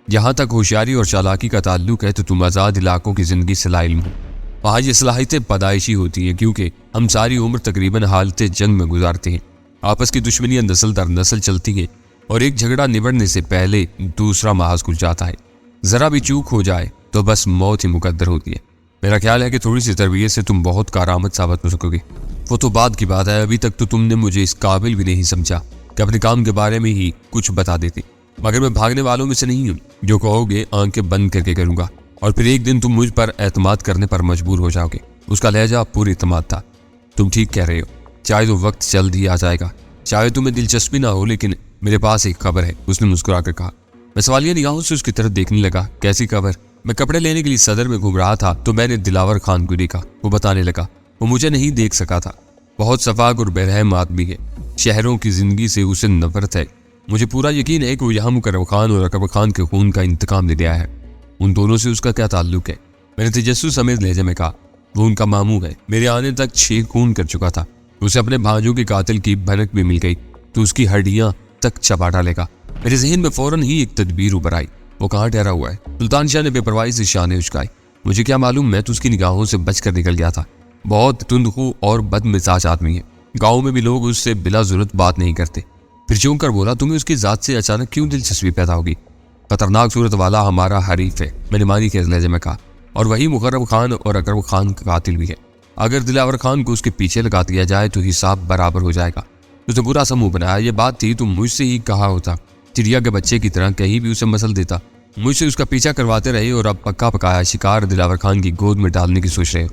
جہاں تک ہوشیاری اور چالاکی کا تعلق ہے تو تم آزاد علاقوں کی زندگی سے لا علم ہو۔ وہاں یہ صلاحیتیں پیدائشی ہوتی ہیں کیونکہ ہم ساری عمر تقریباً حالت جنگ میں گزارتے ہیں۔ آپس کی دشمنیاں نسل در نسل چلتی ہیں اور ایک جھگڑا نبڑنے سے پہلے دوسرا محاذ کھل جاتا ہے۔ ذرا بھی چوک ہو جائے تو بس موت ہی مقدر ہوتی ہے۔ میرا خیال ہے کہ تھوڑی سی تربیت سے تم بہت کارآمد ثابت ہو سکو گے۔ وہ تو بعد کی بات ہے، ابھی تک تو تم نے مجھے اس قابل بھی نہیں سمجھا کہ اپنے کام کے بارے میں ہی کچھ بتا دیتے، مگر میں بھاگنے والوں میں سے نہیں ہوں۔ جو کہو گے آنکھیں بند کر کے کروں گا، اور پھر ایک دن تم مجھ پر اعتماد کرنے پر مجبور ہو جاؤ گے۔ اس کا لہجہ پوری اعتماد تھا۔ تم ٹھیک کہہ رہے ہو، چاہے تو وقت جلد ہی آ جائے گا، چاہے تمہیں دلچسپی نہ ہو، لیکن میرے پاس ایک خبر ہے، اس نے مسکرا کر کہا۔ میں سوالیہ نگاہوں سے اس کی طرف دیکھنے لگا۔ کیسی خبر؟ میں کپڑے لینے کے لیے صدر میں گھوم رہا تھا تو میں نے دلاور خان کو دیکھا۔ وہ بتانے لگا، وہ مجھے نہیں دیکھ سکا تھا، بہت شفاق اور برہم آدمی ہے، شہروں کی زندگی سے اسے نفرت ہے۔ مجھے پورا یقین ہے کہ وہ یہاں مکرم خان اور اکبر خان کے خون کا انتقام لے لیا ہے۔ ان دونوں سے اس کا کیا تعلق ہے؟ میں نے تجسس سمیت لہجے میں کہا۔ وہ ان کا ماموں ہے، میرے آنے تک 6 خون کر چکا تھا۔ اسے اپنے بھانجوں کے قاتل کی بھنک بھی مل گئی تو اس کی ہڈیاں تک چبا ڈالے گا۔ میرے ذہن میں فوراً ہی ایک تدبیر ابھر آئی۔ وہ کہاں ٹھہرا ہوا ہے؟ سلطان شاہ نے بے پرواہی سے شانے اچکائے۔ مجھے کیا معلوم، میں تو اس کی نگاہوں سے بچ کر نکل گیا تھا۔ بہت تندخو اور بد مزاج آدمی ہے، گاؤں میں بھی لوگ اس سے بلا ضرورت بات نہیں کرتے۔ پھر چونک کر بولا، تمہیں اس کی ذات سے اچانک کیوں دلچسپی پیدا ہوگی؟ خطرناک صورت والا ہمارا حریف ہے، میں نے مانی کے لہجے میں کہا، اور وہی مکرم خان اور اکرم خان کا قاتل بھی ہے۔ اگر دلاور خان کو اس کے پیچھے لگا دیا جائے تو حساب برابر ہو جائے گا۔ اس نے برا سا منہ بنایا۔ یہ بات تھی تو مجھ سے ہی کہا ہوتا، چڑیا کے بچے کی طرح کہیں بھی اسے مسل دیتا۔ مجھ سے اس کا پیچھا کرواتے رہے اور اب پکا پکایا شکار دلاور خان کی گود میں ڈالنے کی سوچ رہے ہو۔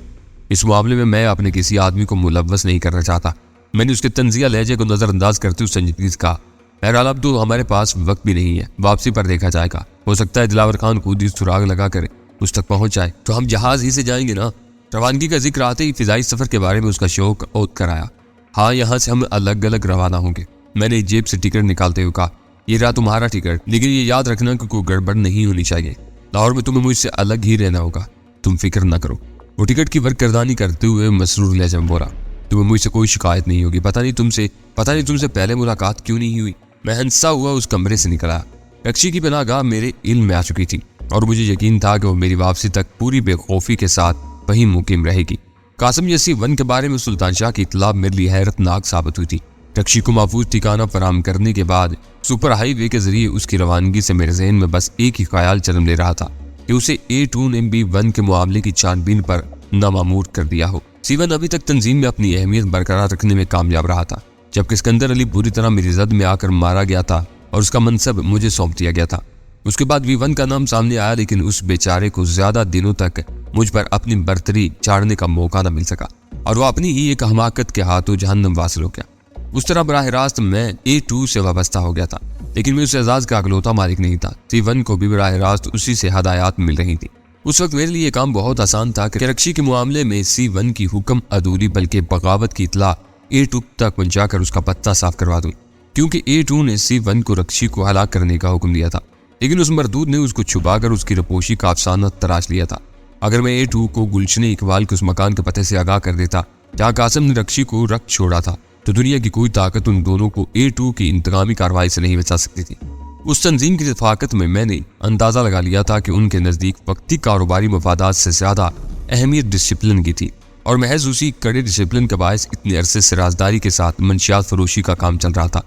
اس معاملے میں اپنے کسی آدمی کو ملوث نہیں کرنا چاہتا۔ میں نے اس کے طنزیہ لہجے کو نظر انداز کرتے ہوئے سنجیدگی سے کہا، بہرحال اب تو ہمارے پاس وقت بھی نہیں ہے، واپسی پر دیکھا جائے گا۔ ہو سکتا ہے دلاور خان خود ہی سراغ لگا کر اس تک پہنچ جائے تو ہم جہاز ہی سے جائیں گے نا۔ روانگی کا ذکر آتے ہی فضائی سفر کے بارے میں اس کا شوق اوت کر آیا۔ ہاں، یہاں سے ہم الگ الگ روانہ ہوں گے۔ میں نے جیب سے ٹکٹ نکالتے ہوئے کہا، یہ رہا تمہارا ٹکٹ، لیکن یہ یاد رکھنا کہ کوئی گڑبڑ نہیں ہونی چاہیے۔ لاہور میں تمہیں مجھ سے الگ ہی رہنا ہوگا، تم فکر نہ کرو۔ وہ ٹکٹ کی ورکردانی کرتے ہوئے مسرور لہجے میں بولا، تمہیں مجھ سے کوئی شکایت نہیں ہوگی۔ پتہ نہیں تم سے پہلے ملاقات کیوں نہیں ہوئی۔ میں ہنسا ہوا اس کمرے سے نکلا۔ رکشی کی پناہ گاہ میرے علم میں آ چکی تھی اور مجھے یقین تھا کہ وہ میری واپسی تک پوری بے خوفی کے ساتھ وہیں مقیم رہے گی۔ قاسم یسی ون کے بارے میں سلطان شاہ کی اطلاع میرے لیے حیرت ناک ثابت ہوئی تھی۔ رکشی کو محفوظ ٹھکانہ فراہم کرنے کے بعد سپر ہائی وے کے ذریعے اس کی روانگی سے میرے ذہن میں بس ایک ہی خیال جنم لے رہا تھا کہ اسے A2MB1 کے معاملے کی چھان بین پر نامامور کر دیا ہو۔ C1 ابھی تک تنظیم میں اپنی اہمیت برقرار رکھنے میں کامیاب رہا تھا، جبکہ اسکندر علی بری طرح میری زد میں آ کر مارا گیا تھا اور اس کا منصب مجھے سونپ دیا گیا تھا۔ اس کے بعد V1 کا نام سامنے آیا، لیکن اس بیچارے کو زیادہ دنوں تک مجھ پر اپنی برتری چاڑنے کا موقع نہ مل سکا اور وہ اپنی ہی ایک حماقت کے ہاتھوں جہنم واصل ہو گیا۔ اس طرح براہ راست میں A2 سے وابستہ ہو گیا تھا، لیکن میں اس اعزاز کا اکلوتا مالک نہیں تھا۔ C1 کو بھی براہ راست اسی سے ہدایات مل رہی تھی۔ اس وقت میرے لیے یہ کام بہت آسان تھا کہ رکشی کے معاملے میں C1 کی حکم عدولی بلکہ بغاوت کی اطلاع A2 تک پہنچا کر اس کا پتہ صاف کروا دوں، کیونکہ A2 نے C1 کو رکشی کو ہلاک کرنے کا حکم دیا تھا، لیکن اس مردود نے اس کو چھپا کر اس کی رپوشی کا افسانہ تراش لیا تھا۔ اگر میں A2 کو گلشن اقبال کے اس مکان کے پتے سے آگاہ کر دیتا جہاں قاسم نے رکشی کو رکھ چھوڑا تھا تو دنیا کی کوئی طاقت ان دونوں کو A2 کی انتقامی کارروائی سے نہیں بچا سکتی تھی۔ اس تنظیم کی رفاقت میں نے اندازہ لگا لیا تھا کہ ان کے نزدیک وقتی کاروباری مفادات سے زیادہ اہمیت ڈسپلن کی تھی، اور محض اسی کڑے ڈسپلن کے باعث اتنے عرصے سے رازداری کے ساتھ منشیات فروشی کا کام چل رہا تھا۔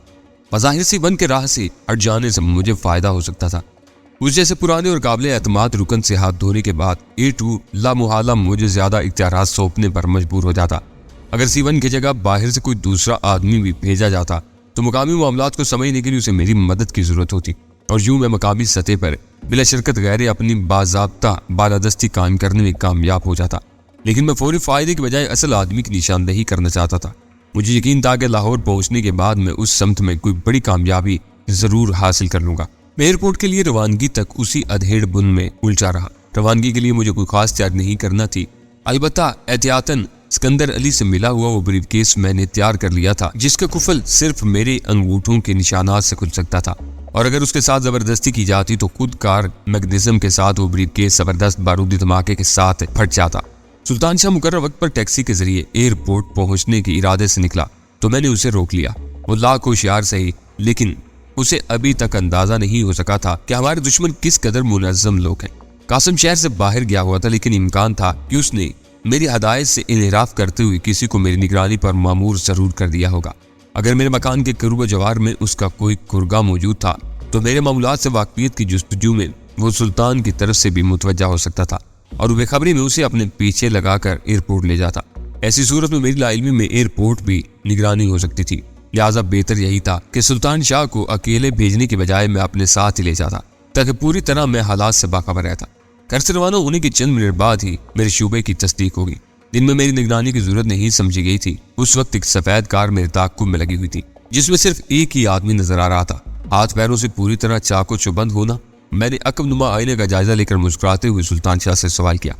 بظاہر C1 کے راہ سے ہٹ جانے سے مجھے فائدہ ہو سکتا تھا۔ اس جیسے پرانے اور قابل اعتماد رکن سے ہاتھ دھونے کے بعد A2 لامحالہ مجھے زیادہ اختیارات سونپنے پر مجبور ہو جاتا۔ اگر C1 کی جگہ باہر سے کوئی دوسرا آدمی بھی بھیجا جاتا تو مقامی معاملات کو سمجھنے کے لیے اسے میری مدد کی ضرورت ہوتی، اور یوں میں مقامی سطح پر بلا شرکت غیر اپنی باضابطہ بالادستی قائم کرنے میں کامیاب ہو جاتا۔ لیکن میں فوری فائدے کے بجائے اصل آدمی کی نشاندہی کرنا چاہتا تھا۔ مجھے یقین تھا کہ لاہور پہنچنے کے بعد میں اس سمت میں کوئی بڑی کامیابی ضرور حاصل کر لوں گا۔ میں ایئرپورٹ کے لیے روانگی تک اسی ادھیڑ بن میں الجھا رہا۔ روانگی کے لیے مجھے کوئی خاص تیاری نہیں کرنا تھی، البتہ احتیاطاً اسکندر علی سے ملا ہوا وہ بریف کیس میں نے تیار کر لیا تھا جس کا قفل صرف میرے انگوٹھوں کے نشانات سے کھل سکتا تھا، اور اگر اس کے ساتھ زبردستی کی جاتی تو خود کار میکنزم کے ساتھ وہ بریف کیس زبردست بارودی دھماکے کے ساتھ پھٹ جاتا۔ سلطان شاہ مقرر وقت پر ٹیکسی کے ذریعے ایئرپورٹ پہنچنے کے ارادے سے نکلا تو میں نے اسے روک لیا۔ وہ لاکھ ہوشیار سہی، لیکن اسے ابھی تک اندازہ نہیں ہو سکا تھا کہ ہمارے دشمن کس قدر منظم لوگ ہیں۔ قاسم شہر سے باہر گیا ہوا تھا، لیکن امکان تھا کہ اس نے میری ہدایت سے انحراف کرتے ہوئے کسی کو میری نگرانی پر مامور ضرور کر دیا ہوگا۔ اگر میرے مکان کے قرب و جوار میں اس کا کوئی کرگا موجود تھا تو میرے معمولات سے واقفیت کی جستجو میں وہ سلطان کی طرف سے بھی متوجہ ہو سکتا تھا اور بے خبری میں اسے اپنے پیچھے لگا کر ایئرپورٹ لے جاتا۔ ایسی صورت میں میری لاعلمی میں ایئرپورٹ بھی نگرانی ہو سکتی تھی، لہٰذا بہتر یہی تھا کہ سلطان شاہ کو اکیلے بھیجنے کے بجائے میں اپنے ساتھ ہی لے جاتا تاکہ پوری طرح میں حالات سے باخبر رہتا۔ گھر سے روانہ ہونے کے چند منٹ بعد ہی میرے شعبے کی تصدیق ہوگی۔ دن میں میری نگرانی کی ضرورت نہیں سمجھی گئی تھی۔ اس وقت ایک سفید کار میرے تعاقب میں لگی ہوئی تھی جس میں صرف ایک ہی آدمی نظر آ رہا تھا، ہاتھ پیروں سے پوری طرح چاقو چوبند ہونا۔ میں نے عقب نما آئینے کا جائزہ لے کر مسکراتے ہوئے سلطان شاہ سے سوال کیا،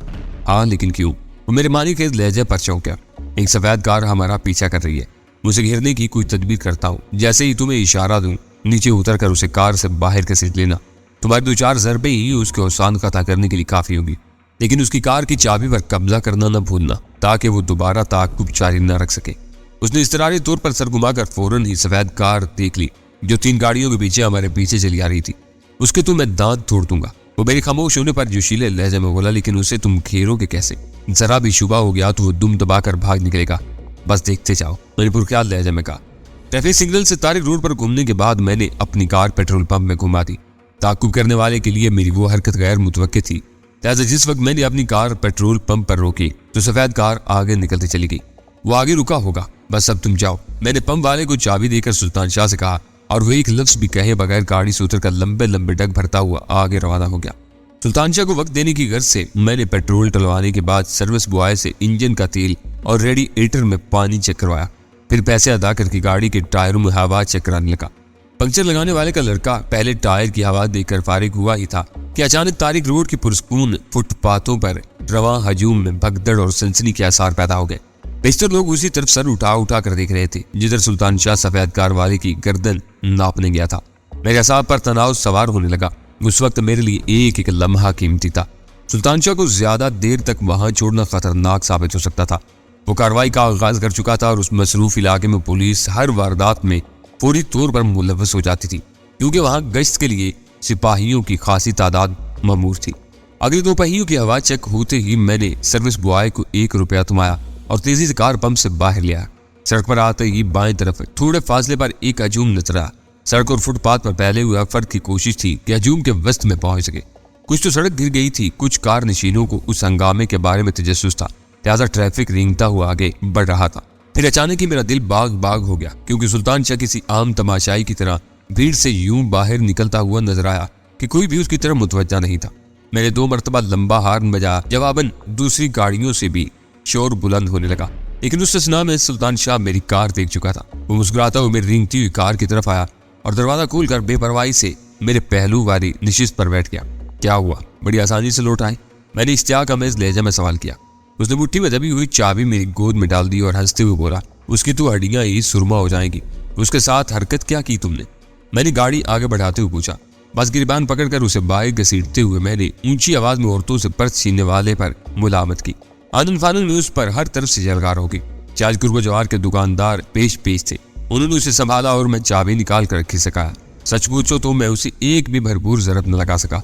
ہاں لیکن کیوں؟ وہ میرے معنی کے لہجے پر چونکا۔ ایک سفید کار ہمارا پیچھا کر رہی ہے، مجھے گھیرنے کی کوئی تدبیر کرتا ہوں، جیسے ہی تمہیں اشارہ دوں نیچے اتر کر اسے کار سے باہر گھسیٹ لینا۔ تمہاری 2-4 ضربے ہی اس کے حسان قطع کرنے کے لیے کافی ہوگی، لیکن اس کی کار کی چابی پر قبضہ کرنا نہ بھولنا تاکہ وہ دوبارہ تعاقب جاری نہ رکھ سکے۔ اس نے اضطراری طور پر سر گھما کر فوراً ہی سفید کار دیکھ لی جو 3 گاڑیوں کے پیچھے ہمارے پیچھے چلی آ رہی تھی۔ اس کے تو میں دانت توڑ دوں گا، وہ میری خاموش ہونے پر جوشیلے لہجے میں بولا، لیکن اسے تم گھیرو گے کیسے؟ ذرا بھی شبہ ہو گیا تو وہ دم دبا کر بھاگ نکلے گا، بس دیکھتے جاؤ، میں نے پرخیال لہجے میں کہا۔ ٹریفک سگنل سے طارق روڈ پر گھومنے کے بعد میں نے اپنی کار پیٹرول پمپ میں گھما دی۔ تعاقب کرنے والے کے لیے میری وہ حرکت غیر متوقع تھی، لہٰذا جس وقت میں نے اپنی کار پیٹرول پمپ پر روکی تو سفید کار آگے نکلتی چلی گئی۔ وہ آگے رکا ہوگا، بس اب تم جاؤ، میں نے پمپ والے کو چابی دے کر سلطان شاہ سے کہا، اور وہ ایک لفظ بھی کہے بغیر گاڑی سے اتر کر لمبے لمبے ڈگ بھرتا ہوا آگے روانہ ہو گیا۔ سلطان شاہ کو وقت دینے کی غرض سے میں نے پیٹرول ڈلوانے کے بعد سروس بوائے سے انجن کا تیل اور ریڈیئیٹر میں پانی چیک کروایا، پھر پیسے ادا کر کے گاڑی کے ٹائروں میں ہوا چیک کرانے لگا۔ پنکچر لگانے والے کا لڑکا پہلے ٹائر کی ہوا دیکھ کر فارغ ہوا ہی تھا کہ اچانک طارق روڈ کی پرسکون فٹ پاتھوں پر رواں ہجوم میں بھگدڑ اور سنسنی کے آثار پیدا ہو گئے۔ بیشتر لوگ اسی طرف سر اٹھا کر دیکھ رہے تھے جدھر سلطان شاہ سفید کار والے کی گردن ناپنے گیا تھا۔ میرے اعصاب پر تناؤ سوار ہونے لگا۔ اس وقت میرے لیے ایک ایک لمحہ قیمتی تھا۔ سلطان شاہ کو زیادہ دیر تک وہاں چھوڑنا خطرناک ثابت ہو سکتا تھا۔ وہ کارروائی کا آغاز کر چکا تھا اور اس مصروف علاقے میں پولیس ہر واردات میں فوری طور پر ملوث ہو جاتی تھی، کیونکہ وہاں گشت کے لیے سپاہیوں کی خاصی تعداد مامور تھی۔ اگلی 2 پہیوں کی ہوا چیک ہوتے ہی میں نے سروس بوائے کو 1 روپیہ تھمایا اور تیزی سے کار پمپ سے باہر لیا۔ سڑک پر آتے ہی بائیں طرف تھوڑے فاصلے پر ایک ہجوم نظر آیا۔ سڑک اور فٹ پاتھ پر پھیلے ہوئے فرد کی کوشش تھی کہ ہجوم کے وسط میں پہنچ سکے۔ کچھ تو سڑک گر گئی تھی، کچھ کار نشینوں کو اس ہنگامے کے بارے میں تجسس تھا، لہٰذا ٹریفک رینگتا ہوا آگے بڑھ رہا تھا۔ پھر اچانک ہی میرا دل باغ ہو گیا، کیونکہ سلطان شاہ کسی عام تماشائی کی طرح بھیڑ سے یوں باہر نکلتا ہوا نظر آیا کہ کوئی بھی اس کی طرف متوجہ نہیں تھا۔ میں نے 2 مرتبہ لمبا ہارن بجایا، جواباً دوسری گاڑیوں سے بھی شور بلند ہونے لگا، لیکن اس استثناء میں سلطان شاہ میری کار دیکھ چکا تھا۔ وہ مسکراتا ہوا میری رینگتی ہوئی کار کی طرف آیا اور دروازہ کھول کر بے پرواہی سے میرے پہلو والی نشست پر بیٹھ گیا۔ کیا ہوا؟ بڑی آسانی سے لوٹ آئے؟ میں نے اشتیاق آمیز لہجے میں سوال کیا۔ اس نے مٹھی میں دبی ہوئی چابی میری گود میں ڈال دی اور ہنستے ہوئے بولا، اس کی تو ہڈیاں ہی سرما ہو جائیں گی، اس کے ساتھ حرکت کیا کی تم نے؟ میں نے گاڑی آگے بڑھاتے ہوئے پوچھا۔ بس گریبان پکڑ کر اسے باہر گھسیٹتے ہوئے میں نے اونچی آواز میں عورتوں سے پرس چھیننے والے پر ملامت کی۔ آنن فانن میں اس پر ہر طرف سے جلگار ہوگی۔ 4 قرب جوار کے دکاندار پیش تھے، انہوں نے اسے سنبھالا اور میں چابی نکال کر رکھی سکایا۔ سچ پوچھو تو میں اسے ایک بھی بھرپور ضرب نہ لگا سکا۔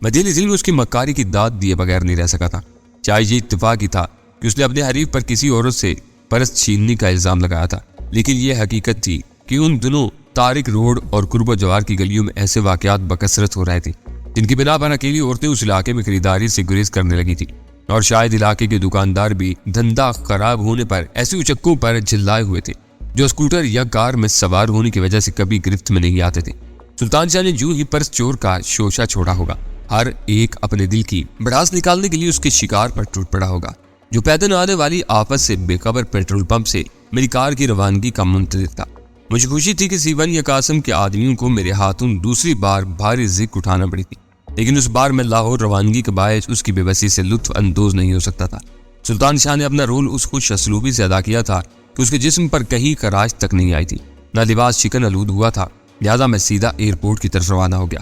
میں دل میں اس کی مکاری کی داد دیے بغیر نہیں رہ سکا تھا۔ چاہے یہ اتفاق ہی تھا کہ اس نے اپنے حریف پر کسی عورت سے پرس چھیننے کا الزام لگایا تھا، لیکن یہ حقیقت تھی کہ ان دنوں طارق روڈ اور قرب جوار کی گلیوں میں ایسے واقعات بکثرت ہو رہے تھے جن کی بنا پر اکیلی عورتیں اس علاقے میں خریداری سے گریز کرنے لگی تھی، اور شاید علاقے کے دکاندار بھی دھندا خراب ہونے پر ایسے اچکوں پر جھلائے ہوئے تھے جو اسکوٹر یا کار میں سوار ہونے کی وجہ سے کبھی گرفت میں نہیں آتے تھے۔ سلطان شاہ نے جو ہی پرس چور کا شوشہ چھوڑا ہوگا، ہر ایک اپنے دل کی بڑاس نکالنے کے لیے اس کے شکار پر ٹوٹ پڑا ہوگا، جو پیدل آنے والی آفت سے بے خبر پیٹرول پمپ سے میری کار کی روانگی کا منتظر تھا۔ مجھے خوشی تھی کہ سیون یا قاسم کے آدمیوں کو میرے ہاتھوں دوسری بار بھاری ذکر اٹھانا پڑی تھی، لیکن اس بار میں لاہور روانگی کے باعث اس کی بے بسی سے لطف اندوز نہیں ہو سکتا تھا۔ سلطان شاہ نے اپنا رول اس خوش اسلوبی سے ادا کیا تھا کہ اس کے جسم پر کہیں خراش تک نہیں آئی تھی، نہ لباس شکن آلود ہوا تھا، لہٰذا میں سیدھا ایئرپورٹ کی طرف روانہ ہو گیا۔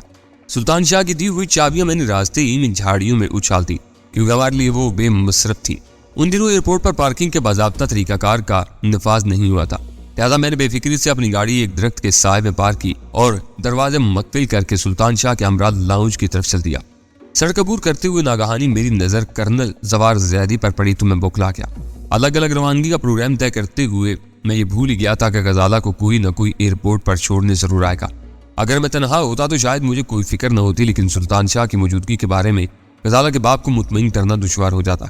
سلطان شاہ کی دی ہوئی چابیاں میں نے راستے ہی میں جھاڑیوں میں اچھال دی، کیونکہ ہمارے لیے وہ بے مصرف تھی۔ ان دنوں ایئرپورٹ پر پارکنگ کے باضابطہ طریقہ کار کا نفاذ نہیں ہوا تھا، لہٰذا میں نے بے فکری سے اپنی گاڑی ایک درخت کے سائے میں پارک کی اور دروازے مقفل کر کے سلطان شاہ کے ہمراہ لاؤنج کی طرف چل دیا۔ سڑک عبور کرتے ہوئے ناگہانی میری نظر کرنل زوار زیدی پر پڑی تو میں بوکھلا گیا۔ الگ الگ روانگی کا پروگرام طے کرتے ہوئے میں یہ بھول ہی گیا تھا کہ غزالہ کو کوئی نہ کوئی ایئرپورٹ پر چھوڑنے ضرور آئے گا۔ اگر میں تنہا ہوتا تو شاید مجھے کوئی فکر نہ ہوتی، لیکن سلطان شاہ کی موجودگی کے بارے میں غزالہ کے باپ کو مطمئن کرنا دشوار ہو جاتا۔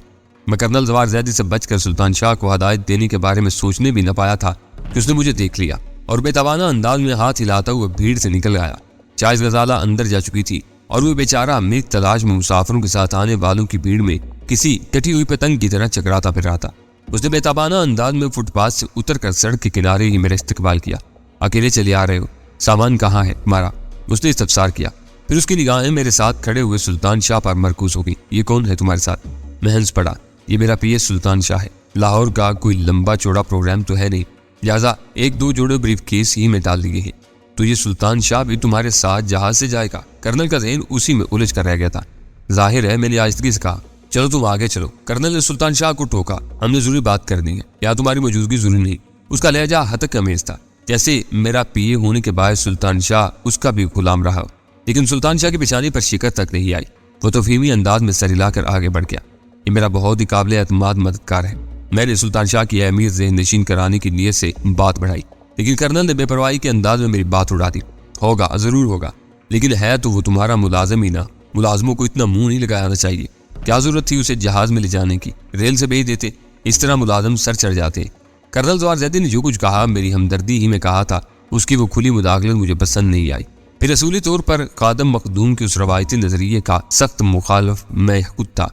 میں کرنل زوار زیدی سے بچ کر سلطان شاہ کو ہدایت دینے کے بارے میں سوچنے بھی نہ پایا تھا کہ اس نے مجھے دیکھ لیا اور بے توانا انداز میں ہاتھ ہلاتا ہوا بھیڑ سے نکل آیا۔ شاید غزالہ اندر جا چکی تھی اور وہ بیچارہ میری تلاش میں مسافروں کے ساتھ آنے والوں کی بھیڑ میں کسی کٹی ہوئی پتنگ کی طرح چکراتا پھر رہا تھا۔ اس نے بے تابانہ انداز میں فٹ پاتھ سے اتر کر سڑک کے کنارے ہی میرا استقبال کیا۔ اکیلے چلے آ رہے ہو؟ سامان کہاں ہے تمہارا؟ اس نے استفسار کیا۔ پھر اس کی نگاہیں میرے ساتھ کھڑے ہوئے سلطان شاہ پر مرکوز ہو گئی۔ یہ کون ہے تمہارے ساتھ؟ میں ہنس پڑا۔ یہ میرا پی اے سلطان شاہ ہے۔ لاہور کا کوئی لمبا چوڑا پروگرام تو ہے نہیں، لہٰذا ایک دو جوڑے بریف کیس ہی میں ڈال دیے ہیں۔ تو یہ سلطان شاہ بھی تمہارے ساتھ جہاز سے جائے گا؟ کرنل کا ذہن اسی میں الجھ کر رہ گیا تھا۔ ظاہر ہے میں نے آہستگی سے کہا، چلو تم آگے چلو۔ کرنل نے سلطان شاہ کو ٹوکا، ہم نے ضروری بات کرنی ہے، یا تمہاری موجودگی ضروری نہیں۔ اس کا لہجہ ہتک امیز تھا، جیسے میرا پی اے ہونے کے باعث سلطان شاہ اس کا بھی غلام رہا ہو۔ لیکن سلطان شاہ کی پیشانی پر شکر تک نہیں آئی۔ وہ توفیمی انداز میں سر ہلا کر آگے بڑھ گیا۔ یہ میرا بہت ہی قابل اعتماد مددگار ہے۔ میں نے سلطان شاہ کی اہمیت ذہن نشین کرانے کی نیت سے بات بڑھائی، لیکن کرنل نے بے پرواہی کے انداز میں میری بات اڑا دی۔ ہوگا، ضرور ہوگا، لیکن ہے تو وہ تمہارا ملازم ہی نہ۔ ملازموں کو اتنا منہ نہیں لگانا چاہیے۔ کیا ضرورت تھی اسے جہاز میں لے جانے کی؟ ریل سے بھیج دیتے، اس طرح ملازم سر چڑھ جاتے۔ کرنل زوار زیدی نے جو کچھ کہا میری ہمدردی ہی میں کہا تھا، اس کی وہ کھلی مداخلت مجھے پسند نہیں آئی۔ پھر اصولی طور پر خادم مخدوم کے اس روایتی نظریے کا سخت مخالف میں خود تھا۔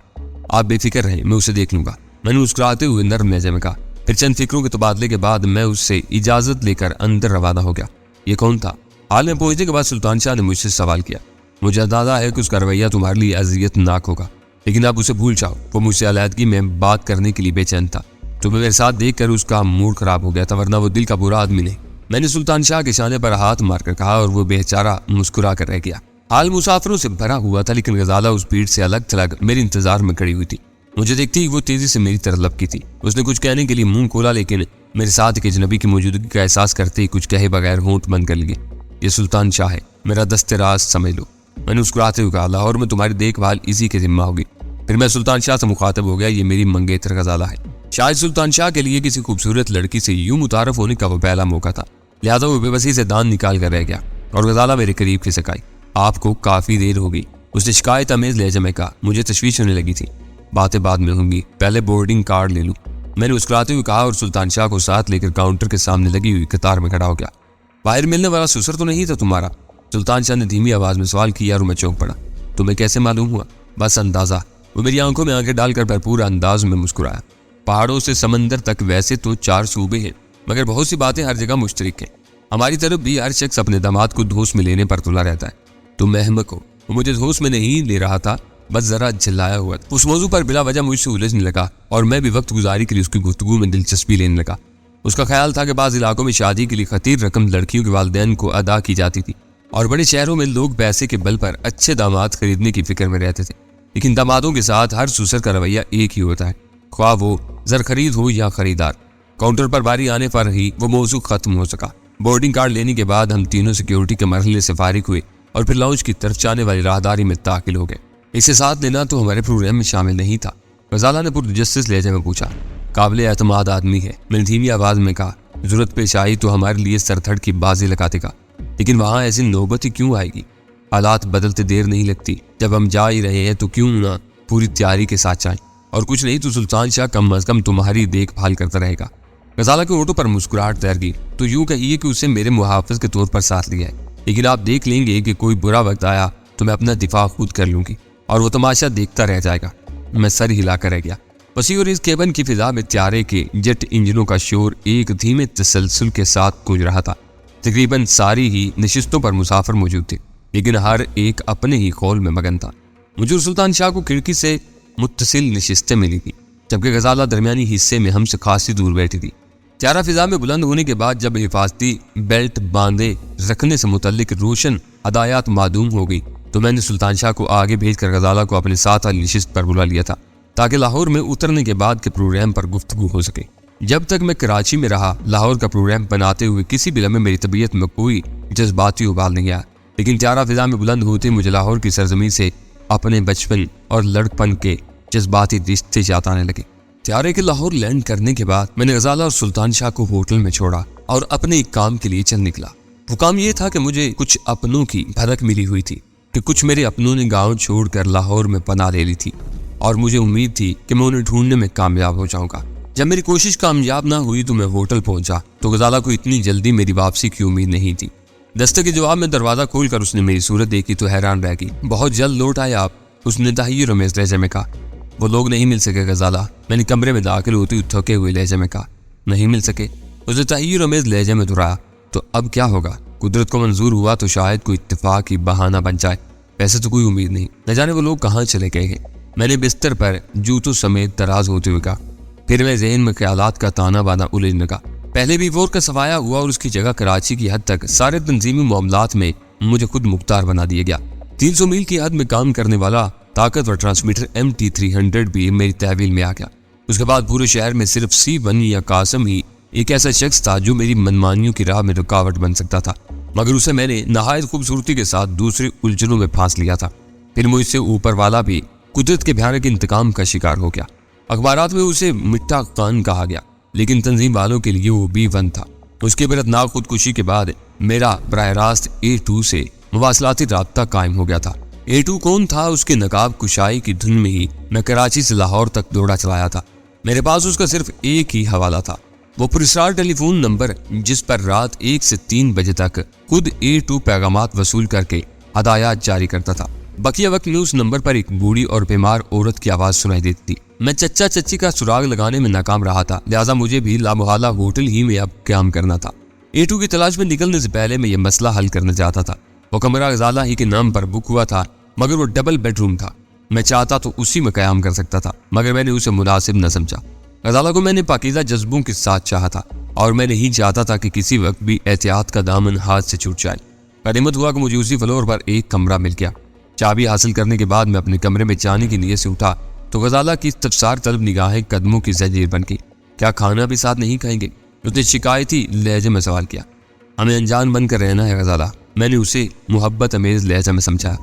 آپ بے فکر رہیں، میں اسے دیکھ لوں گا، میں نے مسکراتے ہوئے نرم لہجے میں کہا۔ پھر چند فکروں کے تبادلے کے بعد میں اس سے اجازت لے کر اندر روانہ ہو گیا۔ یہ کون تھا؟ حال میں پہنچنے کے بعد سلطان شاہ نے مجھ سے سوال کیا۔ مجھے اندازہ ہے کہ اس کا رویہ تمہارے لیے اذیت ناک ہوگا، لیکن آپ اسے بھول جاؤ۔ وہ مجھ سے علیحدگی میں بات کرنے کے لیے بے چین تھا۔ تمہیں میرے ساتھ دیکھ کر اس کا موڈ خراب ہو گیا تھا، ورنہ وہ دل کا برا آدمی نہیں۔ میں نے سلطان شاہ کے شانے پر ہاتھ مار کر کہا اور وہ بیچارہ مسکرا کر رہ گیا۔ حال مسافروں سے بھرا ہوا تھا، لیکن غزالہ اس بھیڑ سے الگ تھلگ میرے انتظار میں کھڑی ہوئی تھی۔ مجھے دیکھتی وہ تیزی سے میری طرف لپکی تھی۔ اس نے کچھ کہنے کے لیے منہ کھولا، لیکن میرے ساتھ ایک اجنبی کی موجودگی کا احساس کرتے ہی کچھ کہے بغیر ہونٹ بند کر لیے۔ یہ سلطان شاہ ہے، میرا دست راز سمجھ لو۔ میں نے مسکراتے ہوئے کہا، لاہور میں تمہاری دیکھ بھال اسی کے ذمہ ہوگی۔ پھر میں سلطان شاہ سے مخاطب ہو گیا، یہ میری منگیتر غزالہ ہے۔ شاید سلطان شاہ کے لیے کسی خوبصورت لڑکی سے یوں متعارف ہونے کا وہ پہلا موقع تھا، لہٰذا وہ بے بسی سے دان نکال کر رہ گیا اور غزالہ میرے قریب کھسک آئی۔ آپ کو کافی دیر ہو گئی، اس نے شکایت امیز لہجے میں کہا۔ مجھے تشویش ہونے لگی تھی، باتیں بعد میں ہوں گی، پہلے بورڈنگ کارڈ لے لوں، میں نے مسکراتے ہوئے کہا اور سلطان شاہ کو ساتھ لے کر کاؤنٹر کے سامنے لگی ہوئی قطار میں کھڑا ہو گیا۔ باہر ملنے والا سسر تو نہیں تھا تمہارا؟ سلطان شاہ نے دھیمی آواز میں سوال کیا اور میں چونک پڑا۔ تمہیں کیسے معلوم ہوا؟ بس اندازہ۔ وہ میری آنکھوں میں آنکھیں ڈال کر بھرپور انداز میں مسکرایا۔ پہاڑوں سے سمندر تک ویسے تو 4 صوبے ہیں، مگر بہت سی باتیں ہر جگہ مشترک ہیں۔ ہماری طرف بھی ہر شخص اپنے داماد کو دھوس میں لینے پر تلا رہتا ہے۔ تم احمق ہو۔ وہ مجھے دھوس میں نہیں لے رہا تھا، بس ذرا جھلایا ہوا تھا۔ اس موضوع پر بلا وجہ مجھ سے الجھنے لگا اور میں بھی وقت گزاری کے لیے اس کی گفتگو میں دلچسپی لینے لگا۔ اس کا خیال تھا کہ بعض علاقوں میں شادی کے لیے خطیر رقم لڑکیوں کے والدین کو ادا کی جاتی تھی اور بڑے شہروں میں لوگ پیسے کے بل پر اچھے داماد خریدنے کی فکر میں رہتے تھے۔ لیکن دامادوں کے ساتھ ہر سسر کا رویہ ایک ہی ہوتا ہے، خواہ وہ زر خرید ہو یا خریدار۔ کاؤنٹر پر باری آنے پر ہی وہ موضوع ختم ہو سکا۔ بورڈنگ کارڈ لینے کے بعد ہم تینوں سیکیورٹی کے مرحلے سے فارغ ہوئے اور پھر لاؤنج کی طرف جانے والی راہداری میں داخل ہو گئے۔ اسے ساتھ لینا تو ہمارے پروگرام میں شامل نہیں تھا، غزالہ نے پرتجسس لہجے میں پوچھا۔ قابل اعتماد آدمی ہے، میں نے دھیمی آواز میں کہا۔ ضرورت پیش آئی تو ہمارے لیے سر تھڑ کی بازی لگا دے گا، لیکن وہاں ایسی نوبت ہی کیوں آئے گی؟ حالات بدلتے دیر نہیں لگتی، جب ہم جا ہی رہے ہیں تو کیوں نہ پوری تیاری کے ساتھ جائیں، اور کچھ نہیں تو سلطان شاہ کم از کم تمہاری دیکھ بھال کرتا رہے گا۔ غزالہ کے ہونٹوں پر مسکراہٹ تیر گئی۔ تو یوں کہیے کہ اسے میرے محافظ کے طور پر ساتھ لیا ہے، لیکن آپ دیکھ لیں گے کہ کوئی برا وقت آیا تو میں اپنا دفاع خود کر لوں گی اور وہ تماشا دیکھتا رہ جائے گا۔ میں سر ہلا کر رہ گیا۔ وسیع اور اس کیبن کی فضا میں طیارے کے جیٹ انجنوں کا شور ایک دھیمے تسلسل کے ساتھ گونج رہا تھا۔ تقریباً ساری ہی نشستوں پر مسافر موجود تھے، لیکن ہر ایک اپنے ہی خول میں مگن تھا۔ مجھے سلطان شاہ کو کھڑکی سے متصل نشستیں ملی تھی، جبکہ غزالہ درمیانی حصے میں ہم سے خاصی دور بیٹھی تھی۔ طیارہ فضا میں بلند ہونے کے بعد جب حفاظتی بیلٹ باندھے رکھنے سے متعلق روشن ہدایات معدوم ہو گئی تو میں نے سلطان شاہ کو آگے بھیج کر غزالہ کو اپنے ساتھ والی نشست پر بلا لیا تھا، تاکہ لاہور میں اترنے کے بعد کے پروگرام پر گفتگو ہو سکے۔ جب تک میں کراچی میں رہا، لاہور کا پروگرام بناتے ہوئے کسی بھی لمحے میری طبیعت میں کوئی جذباتی ابال نہیں آیا، لیکن تیارہ فضا میں بلند ہوتے مجھے لاہور کی سرزمین سے اپنے بچپن اور لڑکپن کے جذباتی رشتے یاد آنے لگے۔ تیارے کے لاہور لینڈ کرنے کے بعد میں نے غزالہ اور سلطان شاہ کو ہوٹل میں چھوڑا اور اپنے ایک کام کے لیے چل نکلا۔ وہ کام یہ تھا کہ مجھے کچھ اپنوں کی بھنک ملی ہوئی تھی کہ کچھ میرے اپنوں نے گاؤں چھوڑ کر لاہور میں پناہ لے لی تھی، اور مجھے امید تھی کہ میں انہیں ڈھونڈنے میں کامیاب ہو جاؤں گا۔ جب میری کوشش کامیاب نہ ہوئی تو میں ہوٹل پہنچا تو غزالہ کو اتنی جلدی میری واپسی کی امید نہیں تھی۔ دستک کے جواب میں دروازہ کھول کر اس نے میری صورت دیکھی تو حیران رہ گئی۔ بہت جلد لوٹ آئے آپ، اس نے تحیر آمیز لہجے میں کہا۔ وہ لوگ نہیں مل سکے غزالہ، میں نے کمرے میں داخل ہوتے ہوئے تھکے ہوئے لہجے میں کہا۔ نہیں مل سکے؟ اس نے تحیر آمیز لہجے میں دہرایا۔ تو اب کیا ہوگا؟ قدرت کو منظور ہوا تو شاید کوئی اتفاق کی بہانہ بن جائے، ویسے تو کوئی امید نہیں، نہ جانے وہ لوگ کہاں چلے گئے ہیں۔ میں نے بستر پر جوتوں سمیت دراز ہوتے ہوئے کہا۔ پھر میں ذہن میں خیالات کا تانا بانا الجھنے لگا۔ پہلے بھی وور کا سفایا ہوا اور اس کی جگہ کراچی کی حد تک سارے تنظیمی معاملات میں مجھے خود مختار بنا دیا گیا۔ 300 میل کی حد میں کام کرنے والا طاقتور ٹرانسمیٹر MT300 بھی میری تحویل میں آ گیا۔ اس کے بعد پورے شہر میں صرف C1 یا قاسم ہی ایک ایسا شخص تھا جو میری منمانیوں کی راہ میں رکاوٹ بن سکتا تھا، مگر اسے میں نے نہایت خوبصورتی کے ساتھ دوسرے الجھنوں میں پھانس لیا تھا۔ پھر مجھ سے اوپر والا بھی قدرت کے بھیانک انتقام کا شکار ہو گیا۔ اخبارات میں اسے مٹھا خان کہا گیا، لیکن تنظیم والوں کے لیے وہ B1 تھا۔ اس کے برتناک خودکشی کے بعد میرا براہ راست A2 سے مواصلاتی رابطہ قائم ہو گیا تھا۔ A2 کون تھا؟ اس کے نقاب کشائی کی دھن میں ہی میں کراچی سے لاہور تک دوڑا چلایا تھا۔ میرے پاس اس کا صرف ایک ہی حوالہ تھا، وہ پراسرار ٹیلی فون نمبر جس پر رات 1 سے 3 بجے تک خود A2 پیغامات وصول کر کے ہدایات جاری کرتا تھا۔ بقیہ وقت میں اس نمبر پر ایک بوڑھی اور بیمار عورت کی آواز سنائی دیتی تھی۔ میں چچا چچی کا سراغ لگانے میں ناکام رہا تھا، لہٰذا مجھے بھی لامحالہ ہوٹل ہی میں اب قیام کرنا تھا۔ A2 کی تلاش میں نکلنے سے پہلے میں یہ مسئلہ حل کرنا چاہتا تھا۔ وہ کمرہ غزالہ ہی کے نام پر بک ہوا تھا، مگر وہ ڈبل بیڈ روم تھا۔ میں چاہتا تو اسی میں قیام کر سکتا تھا، مگر میں نے اسے مناسب نہ سمجھا۔ غزالہ کو میں نے پاکیزہ جذبوں کے ساتھ چاہا تھا، اور میں نہیں چاہتا تھا کہ کسی وقت بھی احتیاط کا دامن ہاتھ سے چھوٹ جائے۔ قدمت ہوا کہ مجھے اسی فلور پر ایک کمرہ مل گیا۔ چابی حاصل کرنے کے بعد میں اپنے کمرے میں جانے کی نیت سے اٹھا تو غزالہ کی استفسار طلب نگاہیں قدموں کی زنجیر بن گئی۔ کیا کھانا بھی ساتھ نہیں کھائیں گے؟ اس نے شکایتی لہجے میں سوال کیا۔ ہمیں انجان بن کر رہنا ہے غزالہ، میں نے اسے محبت امیز لہجہ میں سمجھایا۔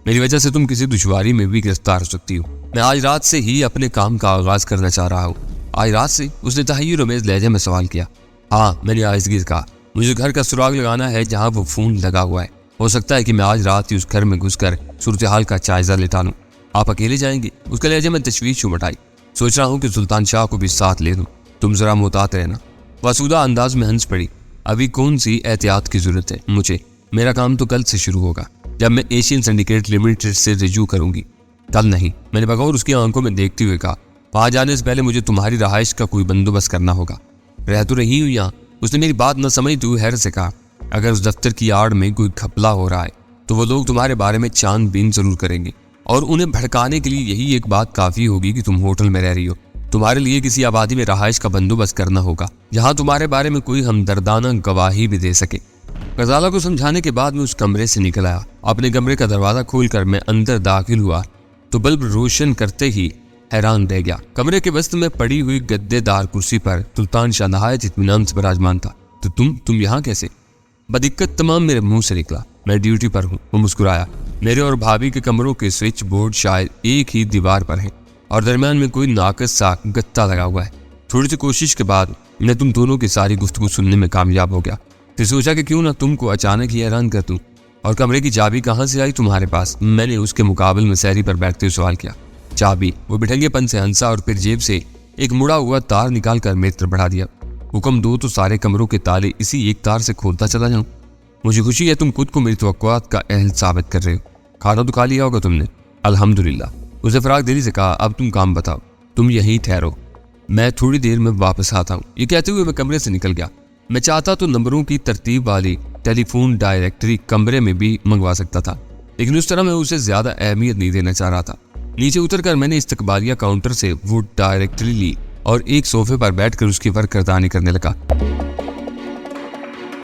میری وجہ سے تم کسی دشواری میں بھی گرفتار ہو سکتی ہو۔ میں آج رات سے ہی اپنے کام کا آغاز کرنا چاہ رہا ہوں۔ آج رات سے؟ اس نے تحیر امیز لہجے میں سوال کیا۔ ہاں، میں نے آہستگی سے کہا۔ مجھے گھر کا سراغ لگانا ہے جہاں وہ فون لگا ہوا ہے۔ ہو سکتا ہے کہ میں آج رات ہی اس گھر میں گھس کر صورتحال کا جائزہ لیتا لوں۔ آپ اکیلے جائیں گے؟ اس کے لہجے میں تشویش مٹائی۔ سوچ رہا ہوں کہ سلطان شاہ کو بھی ساتھ لے دوں، تم ذرا محتاط رہنا۔ واسودہ انداز میں ہنس پڑی۔ ابھی کون سی احتیاط کی ضرورت ہے مجھے؟ میرا کام تو کل سے شروع ہوگا، جب میں ایشین سنڈیکیٹ لمیٹڈ سے رجوع کروں گی۔ کل نہیں، میں نے بغور اس کی آنکھوں میں دیکھتے ہوئے کہا۔ وہاں جانے سے پہلے مجھے تمہاری رہائش کا کوئی بندوبست کرنا ہوگا۔ رہ تو رہی ہوں یہاں۔ اس نے میری بات نہ سمجھتے ہوئے حیرت سے کہا۔ اگر اس دفتر کی آڑ میں کوئی گھپلا ہو رہا ہے تو وہ لوگ تمہارے بارے میں چاند بین ضرور کریں گے، اور انہیں بھڑکانے کے لیے یہی ایک بات کافی ہوگی کہ تم ہوٹل میں رہ رہی ہو۔ تمہارے لیے کسی آبادی میں رہائش کا بندوبست کرنا ہوگا جہاں تمہارے بارے میں کوئی ہمدردانہ گواہی بھی دے سکے۔ غزالہ کو سمجھانے کے بعد میں اس کمرے سے نکل آیا۔ اپنے کمرے کا دروازہ کھول کر میں اندر داخل ہوا تو بلب روشن کرتے ہی حیران رہ گیا۔ کمرے کے وسط میں پڑی ہوئی گدے دار کرسی پر سلطان شاہ نہایت اطمینان سے براجمان تھا۔ تو تم یہاں کیسے؟ بدقت تمام میرے منہ سے نکلا۔ میں ڈیوٹی پر ہوں۔ وہ مسکرایا۔ میرے اور بھابھی کے کمروں کے سوئچ بورڈ شاید ایک ہی دیوار پر ہیں، اور درمیان میں کوئی ناقص سا گتا لگا ہوا ہے۔ تھوڑی سی کوشش کے بعد میں تم دونوں کی ساری گفتگو سننے میں کامیاب ہو گیا۔ پھر سوچا کہ کیوں نہ تم کو اچانک ہی حیران کر دوں۔ اور کمرے کی چابی کہاں سے آئی تمہارے پاس؟ میں نے اس کے مقابل میں سیری پر بیٹھتے ہوئے سوال کیا۔ چابی؟ وہ بٹھنگے پن سے ہنسا اور پھر جیب سے ایک مڑا ہوا تار نکال کر میری طرف بڑھا دیا۔ حکم دو تو سارے کمروں کے تالے اسی ایک تار سے کھولتا چلا جاؤں۔ مجھے خوشی ہے تم خود کو میری توقعات کا اہل ثابت کر رہے ہو۔ کھانا تو کھا لیا ہوگا تم نے؟ الحمدللہ۔ اسے فراغ دلی سے کہا۔ اب تم کام بتاؤ، تم یہیں ٹھہرو، میں تھوڑی دیر میں واپس آتا ہوں۔ یہ کہتے ہوئے میں کمرے سے نکل گیا۔ میں چاہتا تو نمبروں کی ترتیب والی ٹیلی فون ڈائریکٹری کمرے میں بھی منگوا سکتا تھا، لیکن اس طرح میں اسے زیادہ اہمیت نہیں دینا چاہ رہا تھا۔ نیچے اتر کر میں نے استقبالیہ کاؤنٹر سے وہ ڈائریکٹری لی اور ایک صوفے پر بیٹھ کر اس کی ورک گردانی کرنے لگا۔